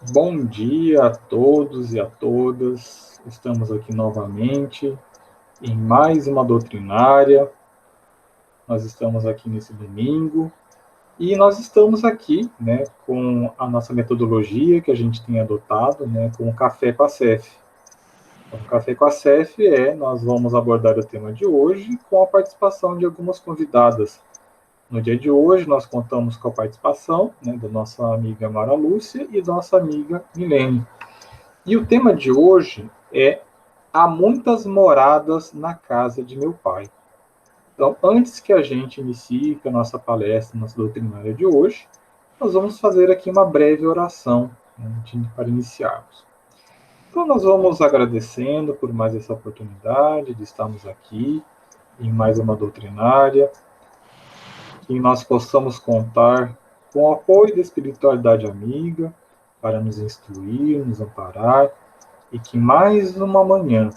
Bom dia a todos e a todas. Estamos aqui novamente em mais uma doutrinária. Nós estamos aqui nesse domingo e nós estamos aqui, né, com a nossa metodologia que a gente tem adotado, né, com o Café com a CEF. Então, o Café com a CEF nós vamos abordar o tema de hoje com a participação de algumas convidadas. No dia de hoje, nós contamos com a participação, né, da nossa amiga Mara Lúcia e da nossa amiga Milene. E o tema de hoje é Há muitas moradas na casa de meu pai. Então, antes que a gente inicie com a nossa palestra, nossa doutrinária de hoje, nós vamos fazer aqui uma breve oração, né, para iniciarmos. Então, nós vamos agradecendo por mais essa oportunidade de estarmos aqui em mais uma doutrinária, que nós possamos contar com o apoio da espiritualidade amiga para nos instruir, nos amparar e que mais uma manhã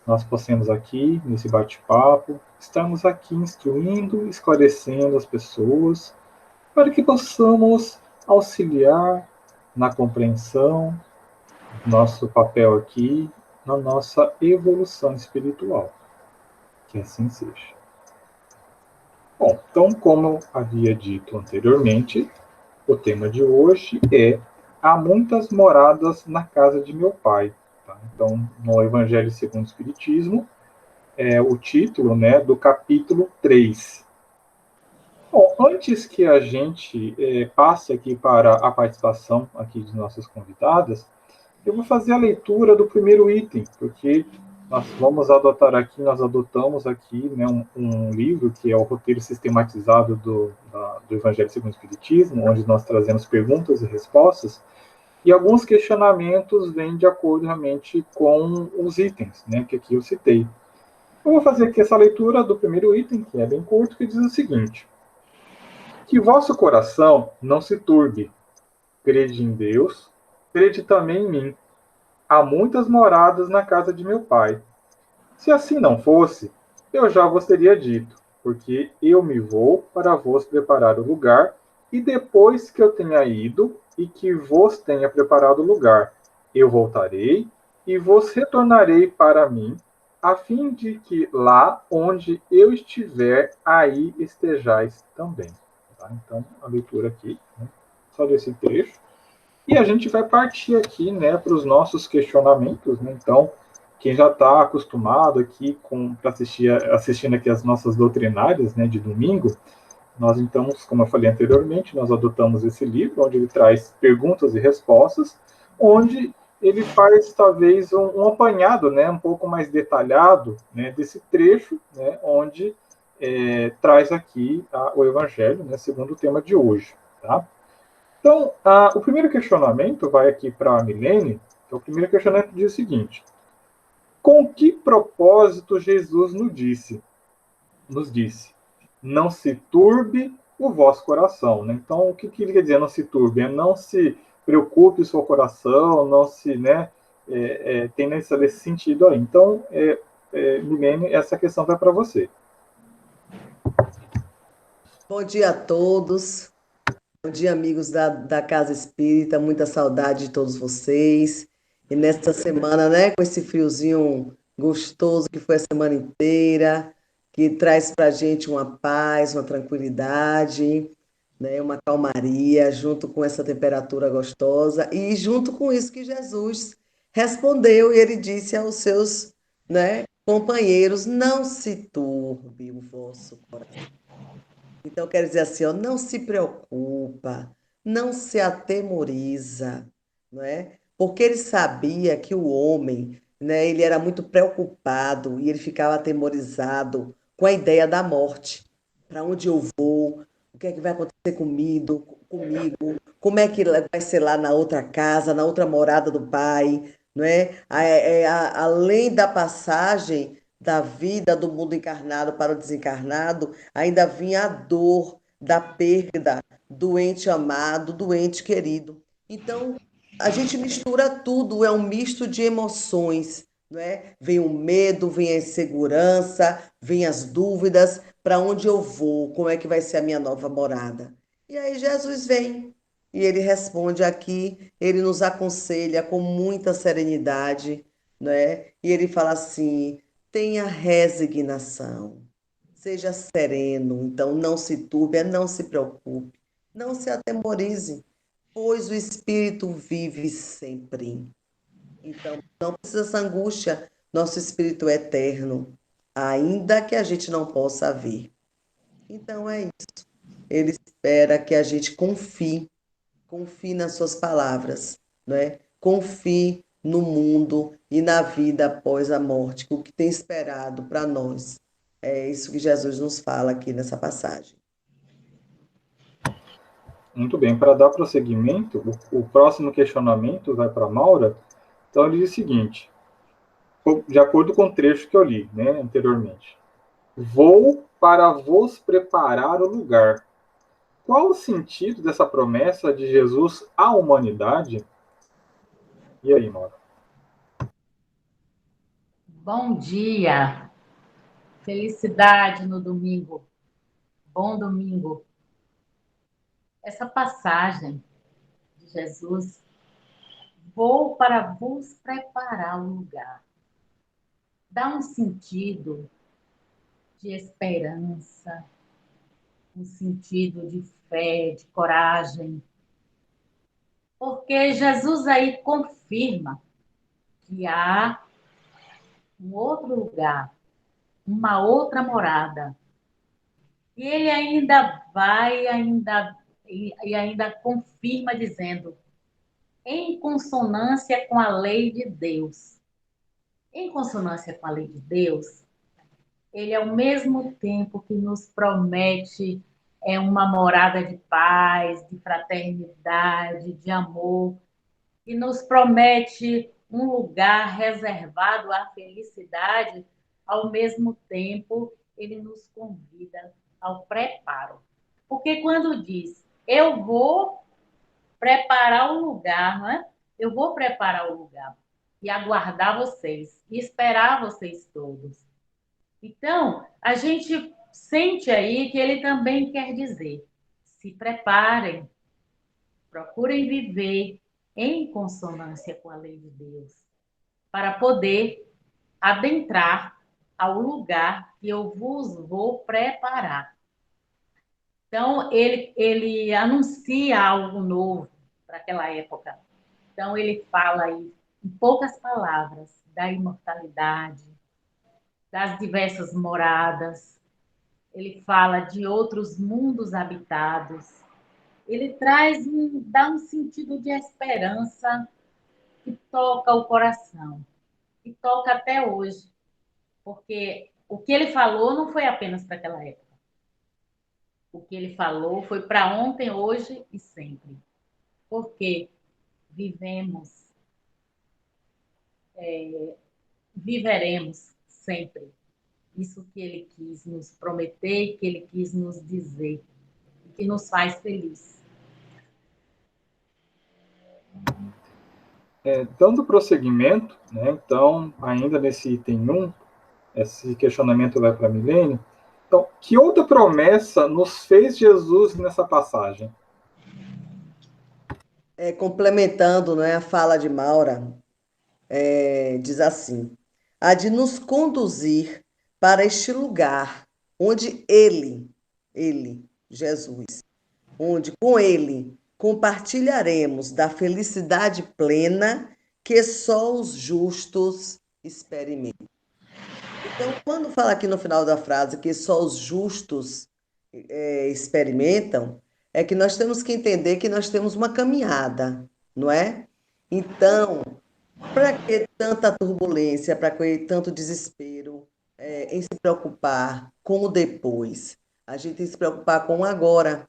nós possamos aqui, nesse bate-papo, estarmos aqui instruindo, esclarecendo as pessoas, para que possamos auxiliar na compreensão do nosso papel aqui, na nossa evolução espiritual. Que assim seja. Bom, então, como eu havia dito anteriormente, o tema de hoje é Há muitas moradas na casa de meu pai. Tá? Então, no Evangelho segundo o Espiritismo, é o título, né, do capítulo 3. Bom, antes que a gente passe aqui para a participação aqui de nossas convidadas, eu vou fazer a leitura do primeiro item, porque nós vamos adotar aqui, nós adotamos aqui, né, um livro que é o roteiro sistematizado do Evangelho segundo o Espiritismo, onde nós trazemos perguntas e respostas, e alguns questionamentos vêm de acordo realmente com os itens, né, que aqui eu citei. Eu vou fazer aqui essa leitura do primeiro item, que é bem curto, que diz o seguinte: Que vosso coração não se turbe. Crede em Deus, crede também em mim. Há muitas moradas na casa de meu pai. Se assim não fosse, eu já vos teria dito, porque eu me vou para vos preparar o lugar, e depois que eu tenha ido e que vos tenha preparado o lugar, eu voltarei e vos retornarei para mim, a fim de que lá onde eu estiver, aí estejais também. Tá? Então, a leitura aqui, né, só desse trecho. E a gente vai partir aqui, né, para os nossos questionamentos, né? Então, quem já está acostumado aqui com para assistindo aqui as nossas doutrinárias, né, de domingo, nós então, como eu falei anteriormente, nós adotamos esse livro onde ele traz perguntas e respostas, onde ele faz talvez um apanhado, né, um pouco mais detalhado, né, desse trecho, né, onde traz aqui o Evangelho, né, segundo o tema de hoje, tá? Então, o primeiro questionamento vai aqui para a Milene. Então, o primeiro questionamento diz o seguinte: com que propósito Jesus nos disse, não se turbe o vosso coração, né? Então, o que ele quer dizer, não se turbe? É não se preocupe o seu coração, não se, né, tem nesse sentido aí. Então, Milene, essa questão vai para você. Bom dia a todos. Bom dia, amigos da Casa Espírita. Muita saudade de todos vocês. E nesta semana, né, com esse friozinho gostoso que foi a semana inteira, que traz para a gente uma paz, uma tranquilidade, né, uma calmaria, junto com essa temperatura gostosa e junto com isso que Jesus respondeu e ele disse aos seus, né, companheiros: não se turbe o vosso coração. Então, quer dizer assim, ó, não se preocupa, não se atemoriza, não é? Porque ele sabia que o homem, né, ele era muito preocupado e ele ficava atemorizado com a ideia da morte. Para onde eu vou? O que é que vai acontecer comigo? Como é que vai ser lá na outra casa, na outra morada do pai, não é? Além da passagem da vida do mundo encarnado para o desencarnado, ainda vinha a dor da perda do ente amado, do ente querido. Então, a gente mistura tudo, é um misto de emoções, não é? Vem o medo, vem a insegurança, vem as dúvidas, para onde eu vou, como é que vai ser a minha nova morada. E aí Jesus vem. E ele responde aqui, ele nos aconselha com muita serenidade, né? E ele fala assim: tenha resignação, seja sereno, então não se turbe, não se preocupe, não se atemorize, pois o Espírito vive sempre. Então, não precisa essa angústia, nosso Espírito é eterno, ainda que a gente não possa ver. Então é isso. Ele espera que a gente confie nas suas palavras, né? Confie no mundo e na vida após a morte, o que tem esperado para nós. É isso que Jesus nos fala aqui nessa passagem. Muito bem, para dar prosseguimento, o próximo questionamento vai para Maura. Então ele diz o seguinte, de acordo com o trecho que eu li, né, anteriormente. Vou para vos preparar o lugar. Qual o sentido dessa promessa de Jesus à humanidade? E aí, Maura? Bom dia, felicidade no domingo, bom domingo. Essa passagem de Jesus, vou para vos preparar o lugar, dá um sentido de esperança, um sentido de fé, de coragem, porque Jesus aí confirma que há um outro lugar, uma outra morada. E ele ainda vai, ainda confirma dizendo, em consonância com a lei de Deus. Em consonância com a lei de Deus, ele ao mesmo tempo que nos promete uma morada de paz, de fraternidade, de amor, e nos promete um lugar reservado à felicidade, ao mesmo tempo ele nos convida ao preparo. Porque quando diz, eu vou preparar o lugar, não é? Eu vou preparar o lugar e aguardar vocês, e esperar vocês todos. Então, a gente sente aí que ele também quer dizer: se preparem, procurem viver em consonância com a lei de Deus, para poder adentrar ao lugar que eu vos vou preparar. Então, ele anuncia algo novo para aquela época. Então, ele fala aí, em poucas palavras, da imortalidade, das diversas moradas, ele fala de outros mundos habitados, ele dá um sentido de esperança que toca o coração, que toca até hoje, porque o que ele falou não foi apenas para aquela época. O que ele falou foi para ontem, hoje e sempre. Porque vivemos, viveremos sempre. Isso que ele quis nos prometer, que ele quis nos dizer, que nos faz feliz. Dando prosseguimento, né, então, ainda nesse item 1, esse questionamento vai para Milênio. Então, que outra promessa nos fez Jesus nessa passagem? Complementando, né, a fala de Maura, diz assim: há de nos conduzir para este lugar onde Jesus, onde com ele compartilharemos da felicidade plena que só os justos experimentam. Então, quando fala aqui no final da frase que só os justos experimentam, é que nós temos que entender que nós temos uma caminhada, não é? Então, para que tanta turbulência, para que tanto desespero em se preocupar com o depois? A gente tem que se preocupar com o agora.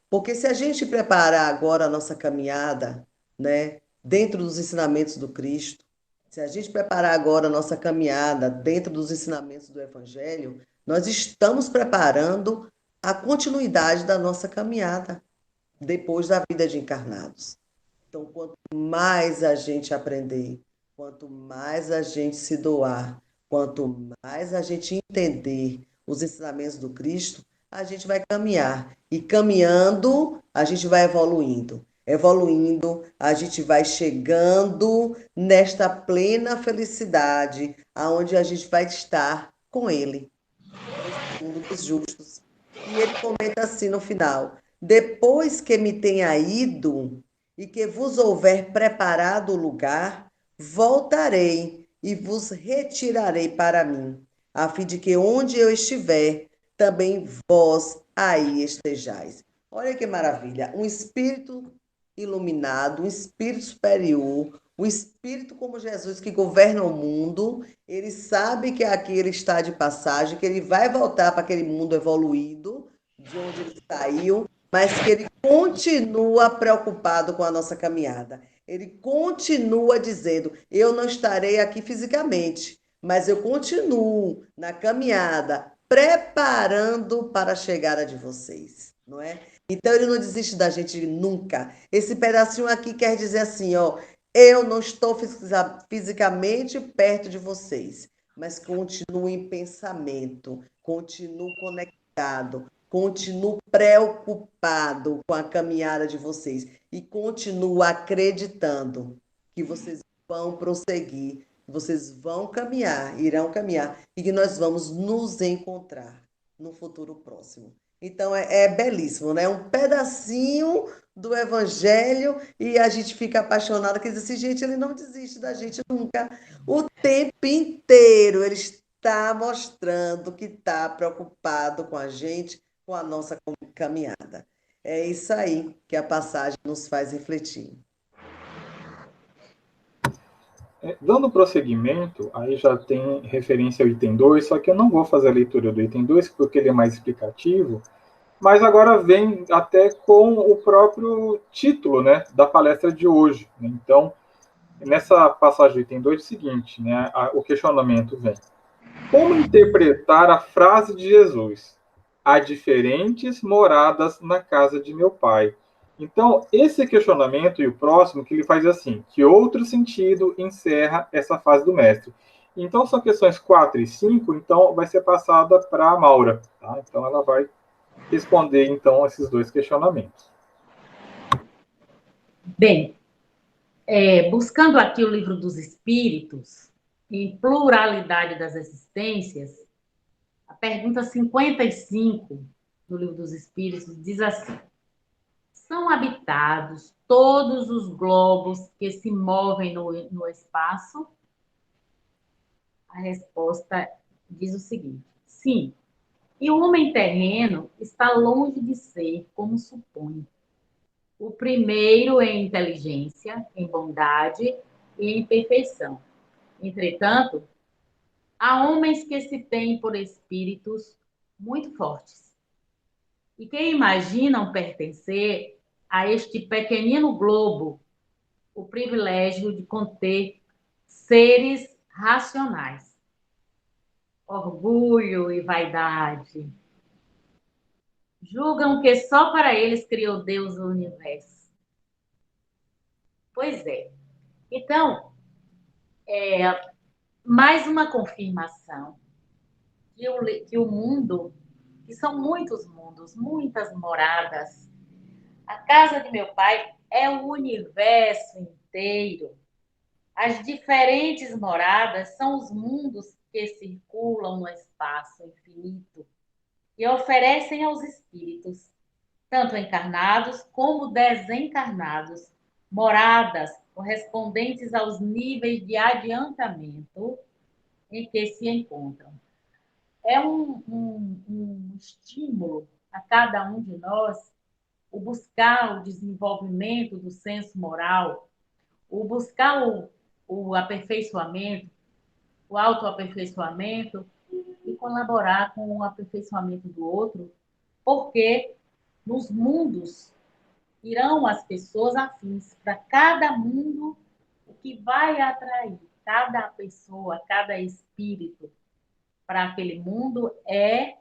Porque se a gente preparar agora a nossa caminhada, né, dentro dos ensinamentos do Cristo, se a gente preparar agora a nossa caminhada dentro dos ensinamentos do Evangelho, nós estamos preparando a continuidade da nossa caminhada depois da vida de encarnados. Então, quanto mais a gente aprender, quanto mais a gente se doar, quanto mais a gente entender os ensinamentos do Cristo, a gente vai caminhar. E caminhando, a gente vai evoluindo. evoluindo, a gente vai chegando nesta plena felicidade, aonde a gente vai estar com Ele, nesse mundo dos justos. E ele comenta assim no final: depois que me tenha ido e que vos houver preparado o lugar, voltarei e vos retirarei para mim, a fim de que onde eu estiver, também vós aí estejais. Olha que maravilha! Um espírito iluminado, um espírito superior, um espírito como Jesus que governa o mundo. Ele sabe que aqui ele está de passagem, que ele vai voltar para aquele mundo evoluído, de onde ele saiu, mas que ele continua preocupado com a nossa caminhada. Ele continua dizendo: eu não estarei aqui fisicamente, mas eu continuo na caminhada, preparando para a chegada de vocês, não é? Então ele não desiste da gente nunca. Esse pedacinho aqui quer dizer assim, ó, eu não estou fisicamente perto de vocês, mas continuo em pensamento, continuo conectado, continuo preocupado com a caminhada de vocês e continuo acreditando que vocês vão prosseguir, que vocês vão caminhar, irão caminhar e que nós vamos nos encontrar no futuro próximo. Então é belíssimo, né? Um pedacinho do Evangelho e a gente fica apaixonado, que diz assim, gente, ele não desiste da gente nunca. O tempo inteiro ele está mostrando que está preocupado com a gente, com a nossa caminhada. É isso aí que a passagem nos faz refletir. Dando prosseguimento, aí já tem referência ao item 2, só que eu não vou fazer a leitura do item 2 porque ele é mais explicativo, mas agora vem até com o próprio título, né, da palestra de hoje. Então, nessa passagem do item 2 é o seguinte, né, o questionamento vem: como interpretar a frase de Jesus? Há diferentes moradas na casa de meu pai. Então, esse questionamento e o próximo que ele faz assim: que outro sentido encerra essa fase do mestre? Então, são questões 4 e 5, então vai ser passada para a Maura. Tá? Então, ela vai responder, então, esses dois questionamentos. Bem, buscando aqui o livro dos Espíritos, em pluralidade das existências, a pergunta 55 do livro dos Espíritos diz assim: são habitados todos os globos que se movem no espaço? A resposta diz o seguinte: sim. E o homem terreno está longe de ser como supõe. O primeiro em inteligência, em bondade e em perfeição. Entretanto, há homens que se têm por espíritos muito fortes e que imaginam pertencer a este pequenino globo o privilégio de conter seres racionais. Orgulho e vaidade. Julgam que só para eles criou Deus o universo. Pois é. Então, mais uma confirmação que o mundo, que são muitos mundos, muitas moradas. A casa de meu pai é o universo inteiro. As diferentes moradas são os mundos que circulam no espaço infinito e oferecem aos espíritos, tanto encarnados como desencarnados, moradas correspondentes aos níveis de adiantamento em que se encontram. É um estímulo a cada um de nós o buscar o desenvolvimento do senso moral, o buscar o aperfeiçoamento, o autoaperfeiçoamento e colaborar com o aperfeiçoamento do outro, porque nos mundos irão as pessoas afins. Para cada mundo, o que vai atrair cada pessoa, cada espírito para aquele mundo é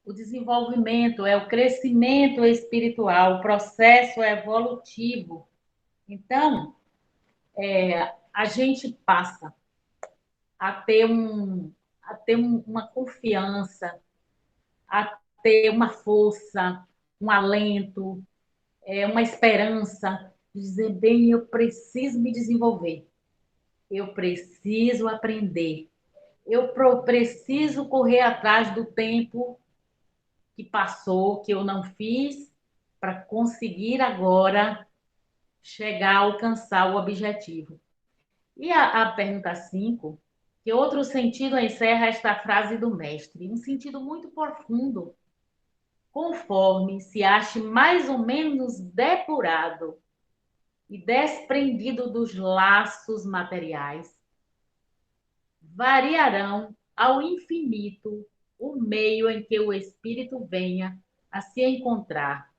o desenvolvimento, é o crescimento espiritual, o processo evolutivo. Então, a gente passa a ter, uma confiança, a ter uma força, um alento, uma esperança de dizer, bem, eu preciso me desenvolver, eu preciso aprender, preciso correr atrás do tempo que passou, que eu não fiz, para conseguir agora chegar a alcançar o objetivo. E a pergunta 5, que outro sentido encerra esta frase do mestre, um sentido muito profundo, conforme se ache mais ou menos depurado e desprendido dos laços materiais, variarão ao infinito o meio em que o espírito venha a se encontrar,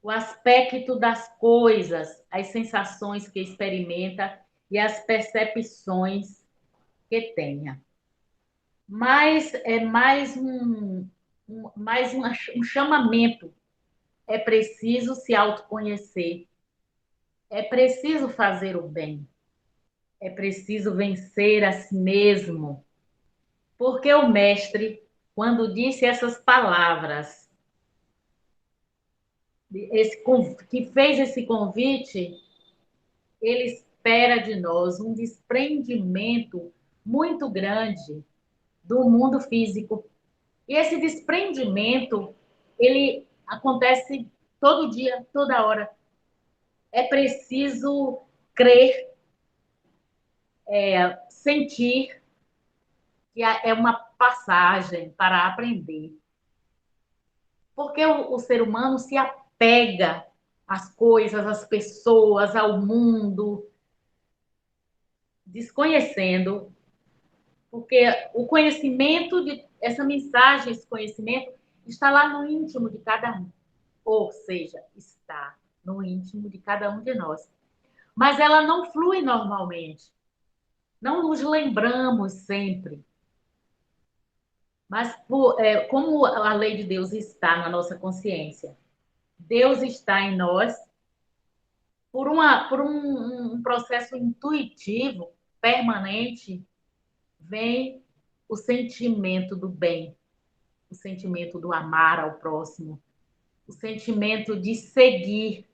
o aspecto das coisas, as sensações que experimenta e as percepções que tenha. Mas é um chamamento. É preciso se autoconhecer, é preciso fazer o bem, é preciso vencer a si mesmo. Porque o mestre, quando disse essas palavras, que fez esse convite, ele espera de nós um desprendimento muito grande do mundo físico. E esse desprendimento, ele acontece todo dia, toda hora. É preciso crer, sentir que é uma passagem para aprender. Porque o ser humano se apega às coisas, às pessoas, ao mundo, desconhecendo, porque o conhecimento, essa mensagem, esse conhecimento, está lá no íntimo de cada um. Ou seja, está no íntimo de cada um de nós. Mas ela não flui normalmente. Não nos lembramos sempre. Mas como a lei de Deus está na nossa consciência, Deus está em nós por um processo intuitivo, permanente, vem o sentimento do bem, o sentimento do amar ao próximo, o sentimento de seguir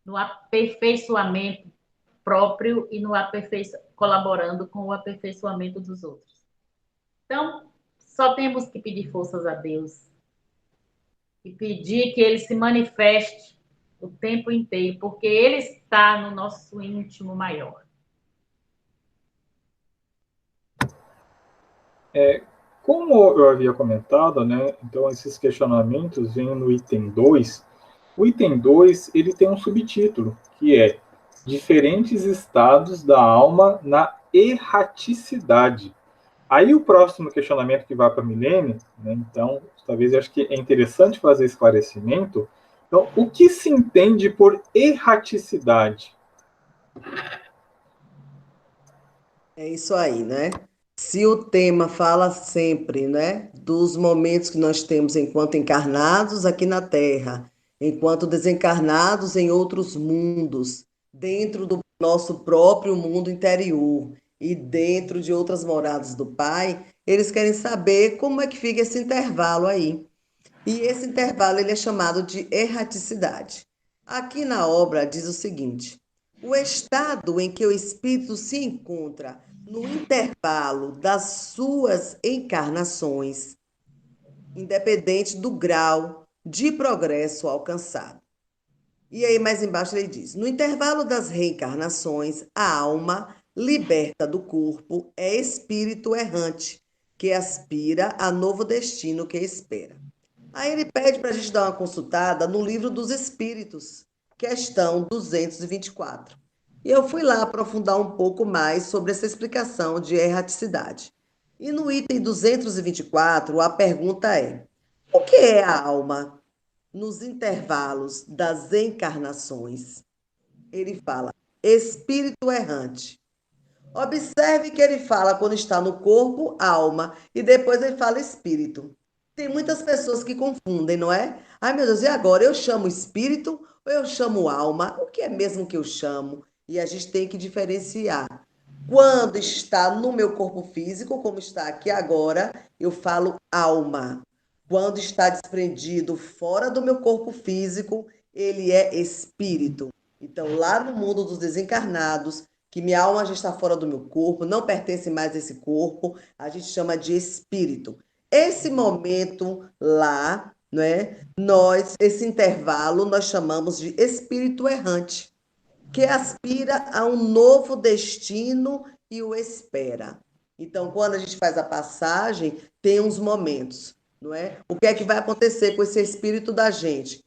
no aperfeiçoamento próprio e no colaborando com o aperfeiçoamento dos outros. Então, só temos que pedir forças a Deus e pedir que Ele se manifeste o tempo inteiro, porque Ele está no nosso íntimo maior. Como eu havia comentado, né, então esses questionamentos vêm no item 2. O item 2 ele tem um subtítulo, que é Diferentes estados da alma na erraticidade. Aí o próximo questionamento que vai para a Milene, né, então, talvez eu acho que é interessante fazer esclarecimento. Então, o que se entende por erraticidade? É isso aí, né? Se o tema fala sempre, né, dos momentos que nós temos enquanto encarnados aqui na Terra, enquanto desencarnados em outros mundos, dentro do nosso próprio mundo interior e dentro de outras moradas do Pai, eles querem saber como é que fica esse intervalo aí. E esse intervalo ele é chamado de erraticidade. Aqui na obra diz o seguinte: o estado em que o espírito se encontra no intervalo das suas encarnações, independente do grau de progresso alcançado. E aí, mais embaixo, ele diz: no intervalo das reencarnações, a alma, liberta do corpo, é espírito errante, que aspira a novo destino que espera. Aí ele pede para a gente dar uma consultada no Livro dos Espíritos, questão 224. E eu fui lá aprofundar um pouco mais sobre essa explicação de erraticidade. E no item 224, a pergunta é: o que é a alma nos intervalos das encarnações? Ele fala: espírito errante. Observe que ele fala quando está no corpo, alma, e depois ele fala espírito. Tem muitas pessoas que confundem, não é? Ai, meu Deus, e agora? Eu chamo espírito ou eu chamo alma? O que é mesmo que eu chamo? E a gente tem que diferenciar. Quando está no meu corpo físico, como está aqui agora, eu falo alma. Quando está desprendido fora do meu corpo físico, ele é espírito. Então, lá no mundo dos desencarnados, que minha alma já está fora do meu corpo, não pertence mais a esse corpo, a gente chama de espírito. Esse momento lá, né, esse intervalo, nós chamamos de espírito errante, que aspira a um novo destino e o espera. Então, quando a gente faz a passagem, tem uns momentos, não é? O que é que vai acontecer com esse espírito da gente?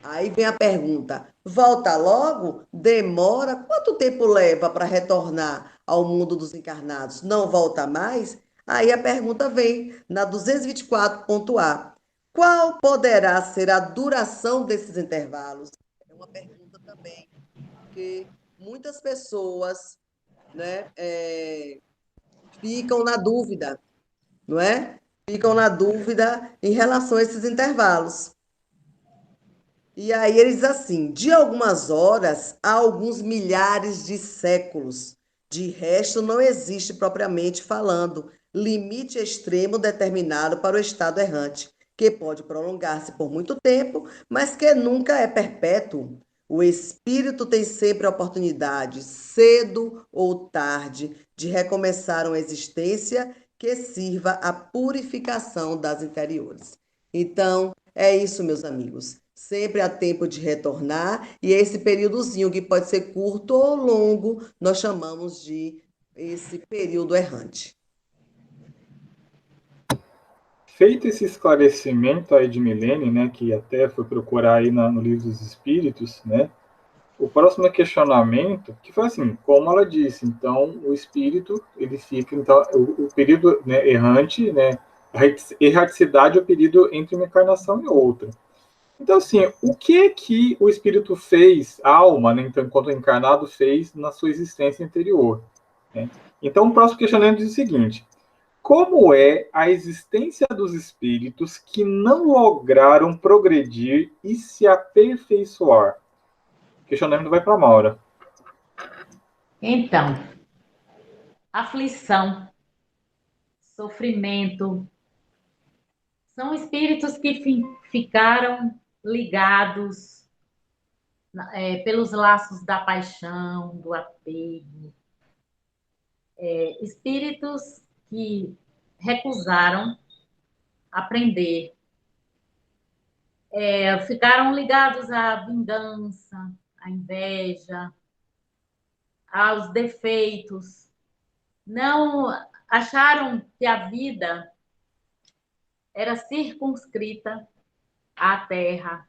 Aí vem a pergunta: volta logo? Demora? Quanto tempo leva para retornar ao mundo dos encarnados? Não volta mais? Aí a pergunta vem na 224.A. Qual poderá ser a duração desses intervalos? É uma pergunta também, porque muitas pessoas, né, ficam na dúvida, não é? Ficam na dúvida em relação a esses intervalos. E aí ele diz assim: de algumas horas a alguns milhares de séculos. De resto, não existe propriamente falando limite extremo determinado para o estado errante, que pode prolongar-se por muito tempo, mas que nunca é perpétuo. O espírito tem sempre a oportunidade, cedo ou tarde, de recomeçar uma existência que sirva à purificação das interiores. Então, é isso, meus amigos. Sempre há tempo de retornar, e esse períodozinho, que pode ser curto ou longo, nós chamamos de esse período errante. Feito esse esclarecimento aí de Milene, né, que até foi procurar aí no Livro dos Espíritos, né, o próximo questionamento, que foi assim, como ela disse, então o espírito, ele fica, então, o período, né, errante, né, a erraticidade é o período entre uma encarnação e outra. Então, assim, o que o espírito fez, a alma, né, então, enquanto encarnado, fez na sua existência anterior? Né? Então, o próximo questionamento diz o seguinte: como é a existência dos espíritos que não lograram progredir e se aperfeiçoar? O questionamento vai para a Maura. Então, aflição, sofrimento, são espíritos que ficaram ligados pelos laços da paixão, do apego. Espíritos que recusaram aprender, ficaram ligados à vingança, à inveja, aos defeitos. Não acharam que a vida era circunscrita à terra,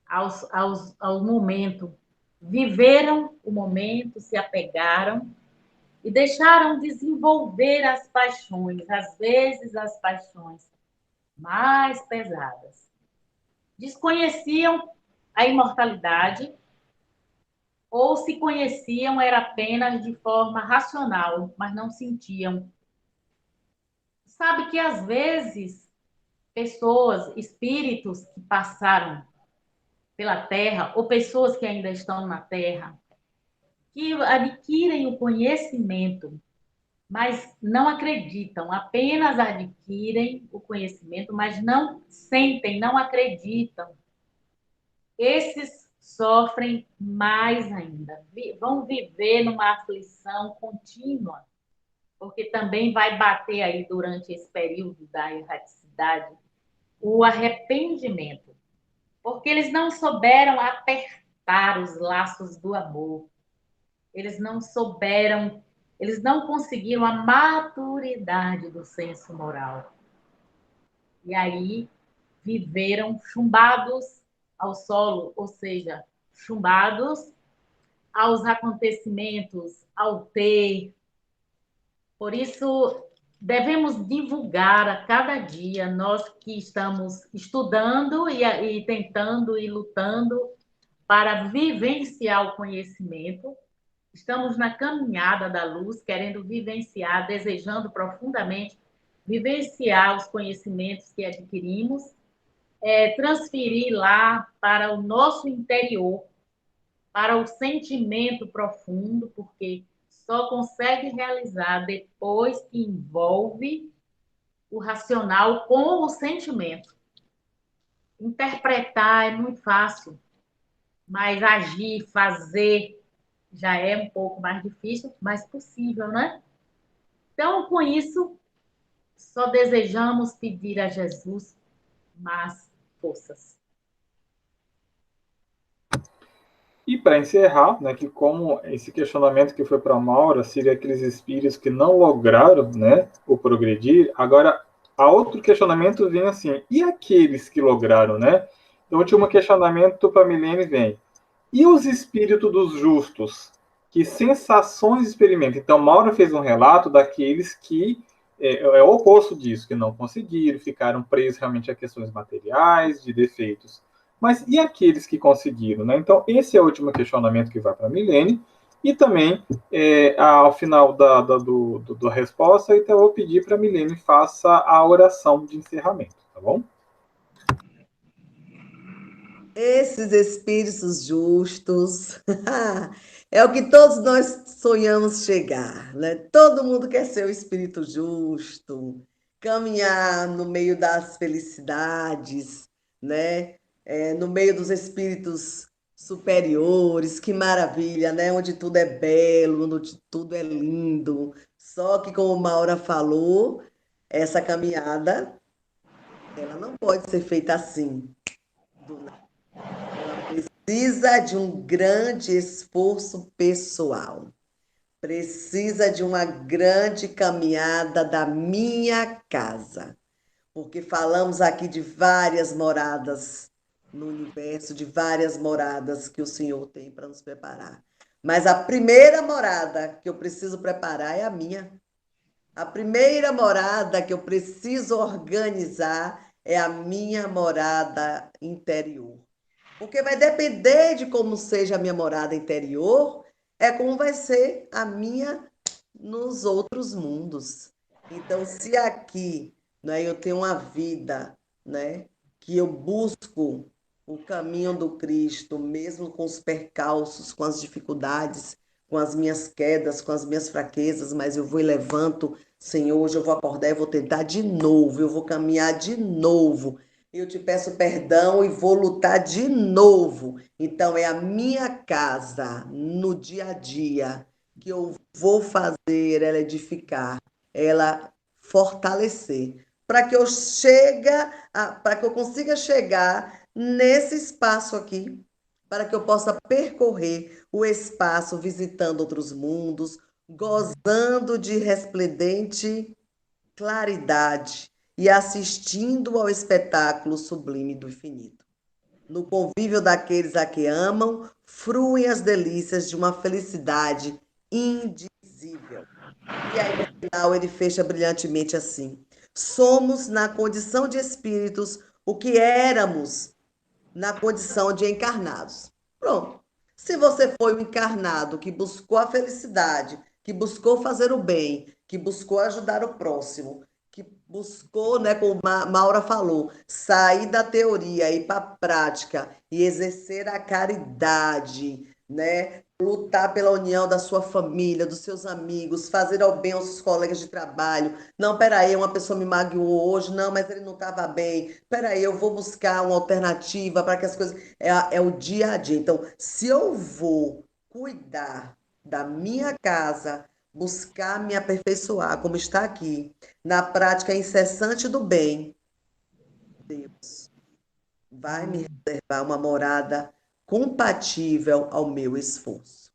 ao momento. Viveram o momento, se apegaram e deixaram desenvolver as paixões, às vezes as paixões mais pesadas. Desconheciam a imortalidade, ou se conheciam era apenas de forma racional, mas não sentiam. Sabe que às vezes pessoas, espíritos que passaram pela Terra, ou pessoas que ainda estão na Terra, que adquirem o conhecimento, mas não acreditam, apenas adquirem o conhecimento, mas não sentem, não acreditam. Esses sofrem mais ainda, vão viver numa aflição contínua, porque também vai bater aí durante esse período da erraticidade o arrependimento, porque eles não souberam apertar os laços do amor, eles não souberam, eles não conseguiram a maturidade do senso moral. E aí viveram chumbados ao solo, ou seja, chumbados aos acontecimentos, ao ter. Por isso, devemos divulgar a cada dia, nós que estamos estudando e tentando e lutando para vivenciar o conhecimento. Estamos na caminhada da luz, querendo vivenciar, desejando profundamente vivenciar os conhecimentos que adquirimos, transferir lá para o nosso interior, para o sentimento profundo, porque só consegue realizar depois que envolve o racional com o sentimento. Interpretar é muito fácil, mas agir, fazer, já é um pouco mais difícil, mas possível, né? Então, com isso, só desejamos pedir a Jesus mais forças. E para encerrar, né, que como esse questionamento que foi para a Maura seria aqueles espíritos que não lograram, né, o progredir, agora a outro questionamento vem assim, e aqueles que lograram, né? Então, o último questionamento para a Milene vem, e os espíritos dos justos, que sensações experimentam? Então, Maura fez um relato daqueles que é o oposto disso, que não conseguiram, ficaram presos realmente a questões materiais, de defeitos. Mas e aqueles que conseguiram? Né? Então, esse é o último questionamento que vai para a Milene. E também, ao final da resposta, então eu vou pedir para a Milene faça a oração de encerramento, tá bom? Esses espíritos justos é o que todos nós sonhamos chegar, né? Todo mundo quer ser o espírito justo, caminhar no meio das felicidades, né? No meio dos espíritos superiores, que maravilha, né? Onde tudo é belo, onde tudo é lindo. Só que, como Maura falou, essa caminhada, ela não pode ser feita assim, do nada. Ela precisa de um grande esforço pessoal, precisa de uma grande caminhada da minha casa, porque falamos aqui de várias moradas no universo, de várias moradas que o Senhor tem para nos preparar. Mas a primeira morada que eu preciso preparar é a minha. A primeira morada que eu preciso organizar é a minha morada interior. Porque vai depender de como seja a minha morada interior, é como vai ser a minha nos outros mundos. Então, se aqui, né, eu tenho uma vida, né, que eu busco o caminho do Cristo, mesmo com os percalços, com as dificuldades, com as minhas quedas, com as minhas fraquezas, mas eu vou e levanto, Senhor, hoje eu vou acordar e vou tentar de novo, eu vou caminhar de novo. Eu te peço perdão e vou lutar de novo. Então, é a minha casa, no dia a dia, que eu vou fazer ela edificar, ela fortalecer, para que eu para que eu consiga chegar nesse espaço aqui, para que eu possa percorrer o espaço visitando outros mundos, gozando de resplendente claridade e assistindo ao espetáculo sublime do infinito. No convívio daqueles a que amam, fruem as delícias de uma felicidade indizível. E aí, no final, ele fecha brilhantemente assim: somos, na condição de espíritos, o que éramos na condição de encarnados. Pronto. Se você foi um encarnado que buscou a felicidade, que buscou fazer o bem, que buscou ajudar o próximo, que buscou, né, como Maura falou, sair da teoria, ir para a prática e exercer a caridade, né? Lutar pela união da sua família, dos seus amigos, fazer ao bem aos seus colegas de trabalho. Não, peraí, uma pessoa me magoou hoje, não, mas ele não estava bem. Peraí, eu vou buscar uma alternativa para que as coisas. É o dia a dia. Então, se eu vou cuidar da minha casa, buscar me aperfeiçoar, como está aqui, na prática incessante do bem, Deus vai me reservar uma morada compatível ao meu esforço.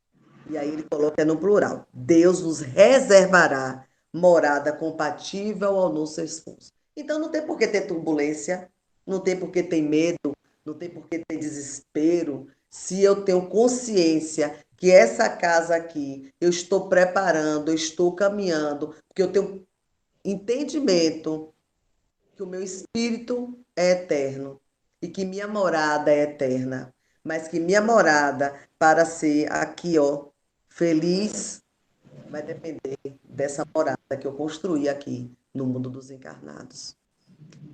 E aí ele coloca no plural: Deus nos reservará morada compatível ao nosso esforço. Então não tem por que ter turbulência, não tem por que ter medo, não tem por que ter desespero, se eu tenho consciência que essa casa aqui eu estou preparando, eu estou caminhando, porque eu tenho entendimento que o meu espírito é eterno e que minha morada é eterna, mas que minha morada para ser aqui, ó, feliz, vai depender dessa morada que eu construí aqui no mundo dos encarnados.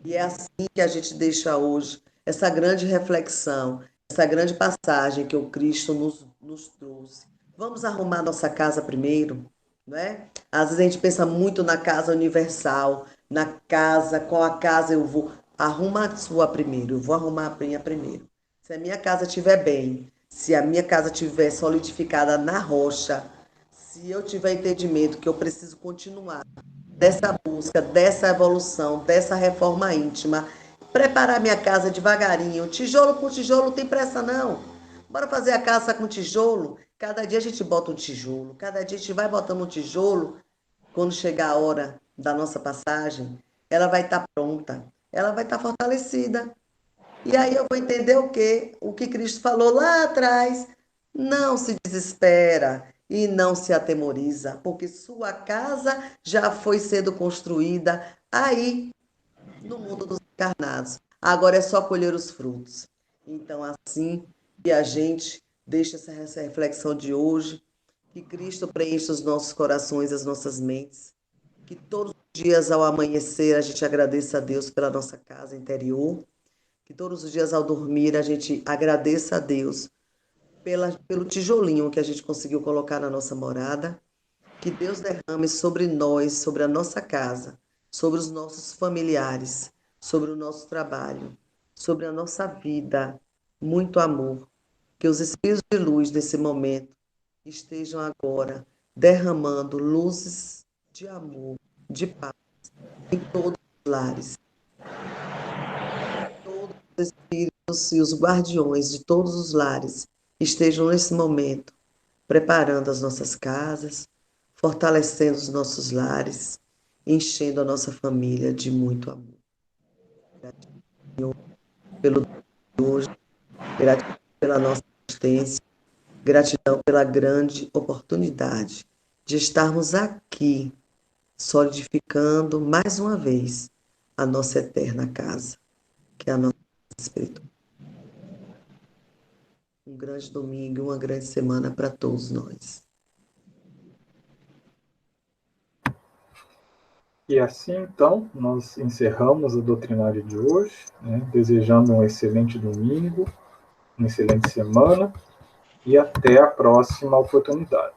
E é assim que a gente deixa hoje essa grande reflexão, essa grande passagem que o Cristo nos trouxe. Vamos arrumar nossa casa primeiro, não é? Às vezes a gente pensa muito na casa universal, na casa, qual a casa eu vou. Arruma a sua primeiro, eu vou arrumar a minha primeiro. Se a minha casa estiver bem, se a minha casa estiver solidificada na rocha, se eu tiver entendimento que eu preciso continuar dessa busca, dessa evolução, dessa reforma íntima, preparar minha casa devagarinho, tijolo por tijolo, não tem pressa não. Bora fazer a casa com tijolo? Cada dia a gente bota um tijolo, cada dia a gente vai botando um tijolo. Quando chegar a hora da nossa passagem, ela vai estar pronta, ela vai estar fortalecida. E aí eu vou entender o quê? O que Cristo falou lá atrás. Não se desespera e não se atemoriza, porque sua casa já foi sendo construída aí no mundo dos encarnados. Agora é só colher os frutos. Então, assim que a gente deixa essa reflexão de hoje, que Cristo preencha os nossos corações, as nossas mentes, que todos os dias ao amanhecer a gente agradeça a Deus pela nossa casa interior, que todos os dias ao dormir a gente agradeça a Deus pelo tijolinho que a gente conseguiu colocar na nossa morada, que Deus derrame sobre nós, sobre a nossa casa, sobre os nossos familiares, sobre o nosso trabalho, sobre a nossa vida, muito amor. Que os espíritos de luz desse momento estejam agora derramando luzes de amor, de paz em todos os lares. Todos os espíritos e os guardiões de todos os lares estejam nesse momento preparando as nossas casas, fortalecendo os nossos lares, enchendo a nossa família de muito amor. Gratidão pelo dia de hoje, gratidão pela nossa existência, gratidão pela grande oportunidade de estarmos aqui, solidificando mais uma vez a nossa eterna casa, que é a nossa espiritual. Um grande domingo, uma grande semana para todos nós. E assim, então, nós encerramos a doutrinária de hoje, né, desejando um excelente domingo, uma excelente semana e até a próxima oportunidade.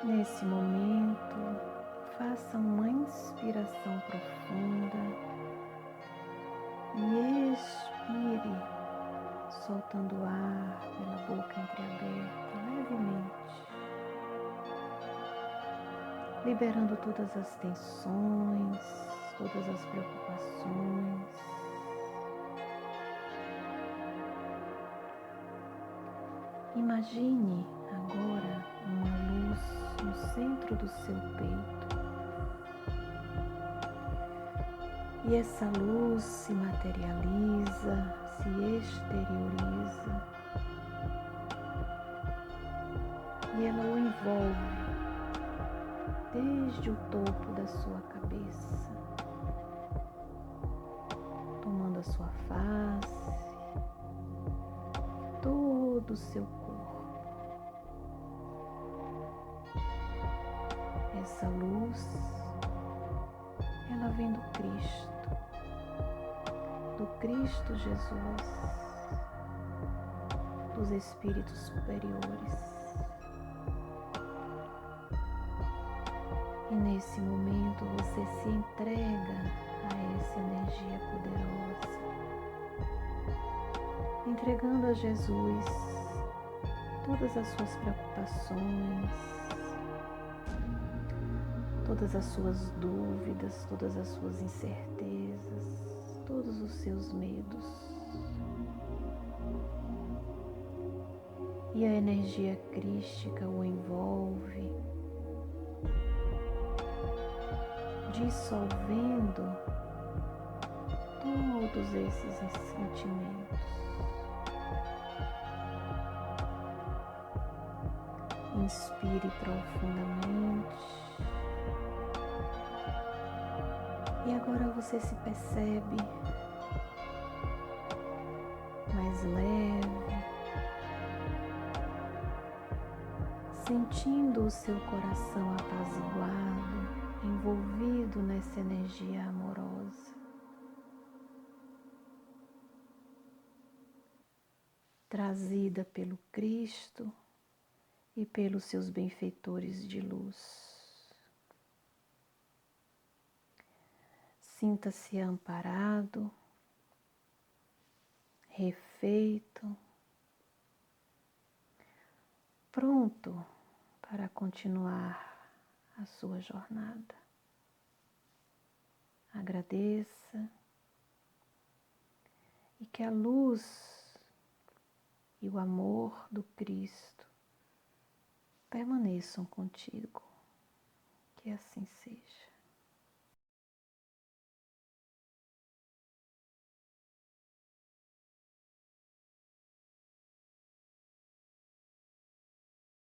Nesse momento, faça uma inspiração profunda e expire, soltando o ar pela boca entreaberta levemente, liberando todas as tensões, todas as preocupações. Imagine agora uma luz no centro do seu peito. E essa luz se materializa, se exterioriza. E ela o envolve desde o topo da sua cabeça, tomando a sua face, todo o seu corpo. Essa luz, ela vem do Cristo Jesus, dos espíritos superiores. E nesse momento você se entrega a essa energia poderosa, entregando a Jesus todas as suas preocupações, todas as suas dúvidas, todas as suas incertezas, todos os seus medos. E a energia crística o envolve, dissolvendo todos esses sentimentos. Inspire profundamente. E agora você se percebe mais leve, sentindo o seu coração apaziguado, envolvido nessa energia amorosa. Trazida pelo Cristo e pelos seus benfeitores de luz. Sinta-se amparado, refeito, pronto para continuar a sua jornada. Agradeça e que a luz e o amor do Cristo permaneçam contigo. Que assim seja.